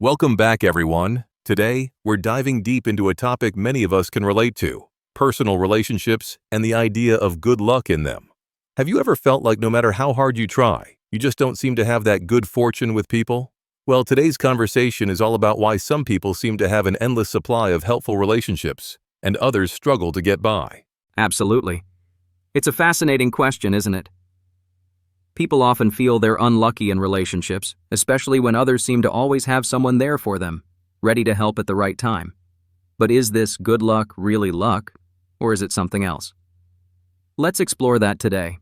Welcome back, everyone. Today, we're diving deep into a topic many of us can relate to: personal relationships and the idea of good luck in them. Have you ever felt like no matter how hard you try, you just don't seem to have that good fortune with people? Well, today's conversation is all about why some people seem to have an endless supply of helpful relationships and others struggle to get by. Absolutely. It's a fascinating question, isn't it? People often feel they're unlucky in relationships, especially when others seem to always have someone there for them, ready to help at the right time. But is this good luck really luck, or is it something else? Let's explore that today.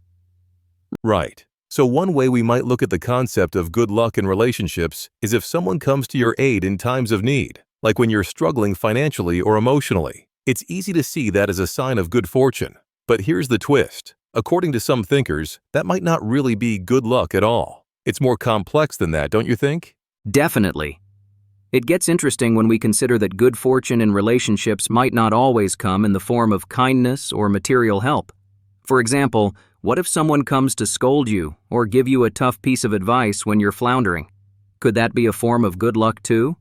Right. So one way we might look at the concept of good luck in relationships is if someone comes to your aid in times of need, like when you're struggling financially or emotionally. It's easy to see that as a sign of good fortune. But here's the twist. According to some thinkers, that might not really be good luck at all. It's more complex than that, don't you think? Definitely. It gets interesting when we consider that good fortune in relationships might not always come in the form of kindness or material help. For example, what if someone comes to scold you or give you a tough piece of advice when you're floundering? Could that be a form of good luck too?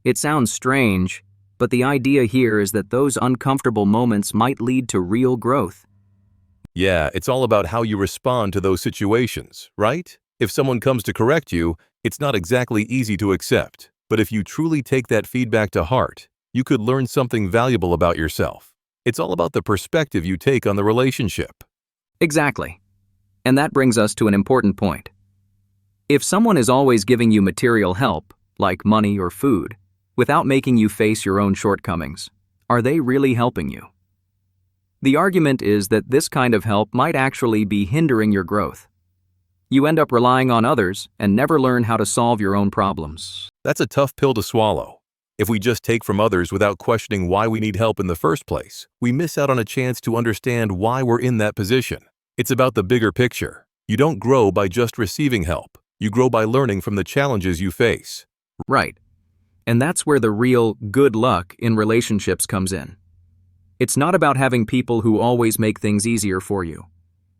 It sounds strange, but the idea here is that those uncomfortable moments might lead to real growth. Yeah, it's all about how you respond to those situations, right? If someone comes to correct you, it's not exactly easy to accept. But if you truly take that feedback to heart, you could learn something valuable about yourself. It's all about the perspective you take on the relationship. Exactly. And that brings us to an important point. If someone is always giving you material help, like money or food, without making you face your own shortcomings, are they really helping you? The argument is that this kind of help might actually be hindering your growth. You end up relying on others and never learn how to solve your own problems. That's a tough pill to swallow. If we just take from others without questioning why we need help in the first place, we miss out on a chance to understand why we're in that position. It's about the bigger picture. You don't grow by just receiving help. You grow by learning from the challenges you face. Right. And that's where the real good luck in relationships comes in. It's not about having people who always make things easier for you.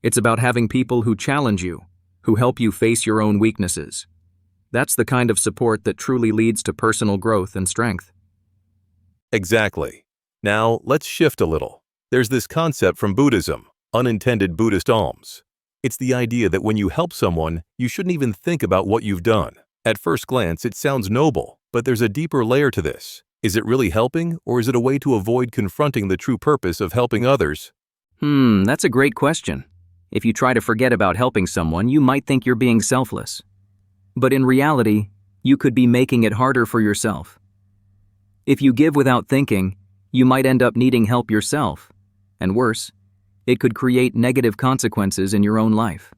It's about having people who challenge you, who help you face your own weaknesses. That's the kind of support that truly leads to personal growth and strength. Exactly. Now, let's shift a little. There's this concept from Buddhism, unintended Buddhist alms. It's the idea that when you help someone, you shouldn't even think about what you've done. At first glance, it sounds noble, but there's a deeper layer to this. Is it really helping, or is it a way to avoid confronting the true purpose of helping others? That's a great question. If you try to forget about helping someone, you might think you're being selfless. But in reality, you could be making it harder for yourself. If you give without thinking, you might end up needing help yourself. And worse, it could create negative consequences in your own life.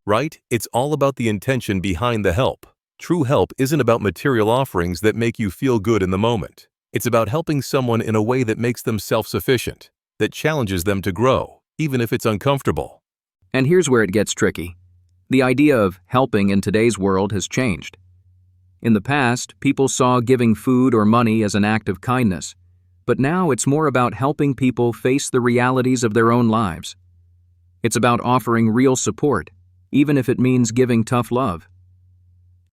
Right? It's all about the intention behind the help. True help isn't about material offerings that make you feel good in the moment. It's about helping someone in a way that makes them self-sufficient, that challenges them to grow, even if it's uncomfortable. And here's where it gets tricky. The idea of helping in today's world has changed. In the past, people saw giving food or money as an act of kindness, but now it's more about helping people face the realities of their own lives. It's about offering real support, even if it means giving tough love.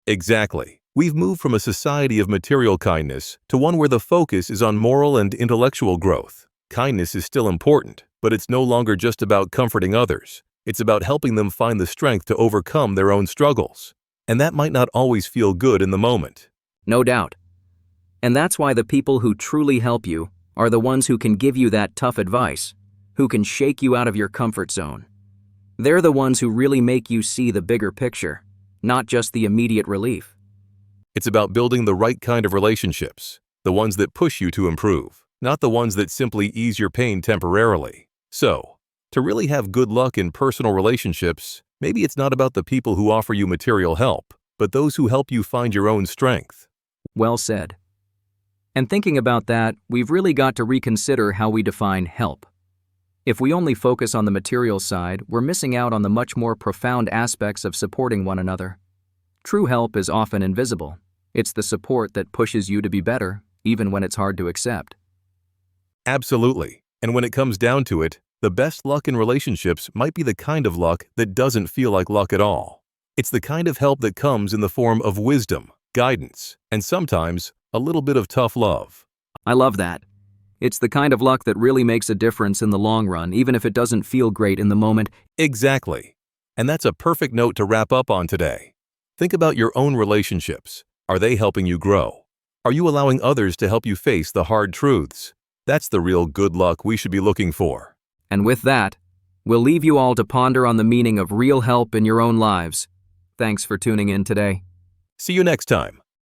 Exactly. We've moved from a society of material kindness to one where the focus is on moral and intellectual growth. Kindness is still important, but it's no longer just about comforting others. It's about helping them find the strength to overcome their own struggles. And that might not always feel good in the moment. No doubt. And that's why the people who truly help you are the ones who can give you that tough advice, who can shake you out of your comfort zone. They're the ones who really make you see the bigger picture, not just the immediate relief. It's about building the right kind of relationships, the ones that push you to improve, not the ones that simply ease your pain temporarily. So, to really have good luck in personal relationships, maybe it's not about the people who offer you material help, but those who help you find your own strength. Well said. And thinking about that, we've really got to reconsider how we define help. If we only focus on the material side, we're missing out on the much more profound aspects of supporting one another. True help is often invisible. It's the support that pushes you to be better, even when it's hard to accept. Absolutely. And when it comes down to it, the best luck in relationships might be the kind of luck that doesn't feel like luck at all. It's the kind of help that comes in the form of wisdom, guidance, and sometimes a little bit of tough love. I love that. It's the kind of luck that really makes a difference in the long run, even if it doesn't feel great in the moment. Exactly. And that's a perfect note to wrap up on today. Think about your own relationships. Are they helping you grow? Are you allowing others to help you face the hard truths? That's the real good luck we should be looking for. And with that, we'll leave you all to ponder on the meaning of real help in your own lives. Thanks for tuning in today. See you next time.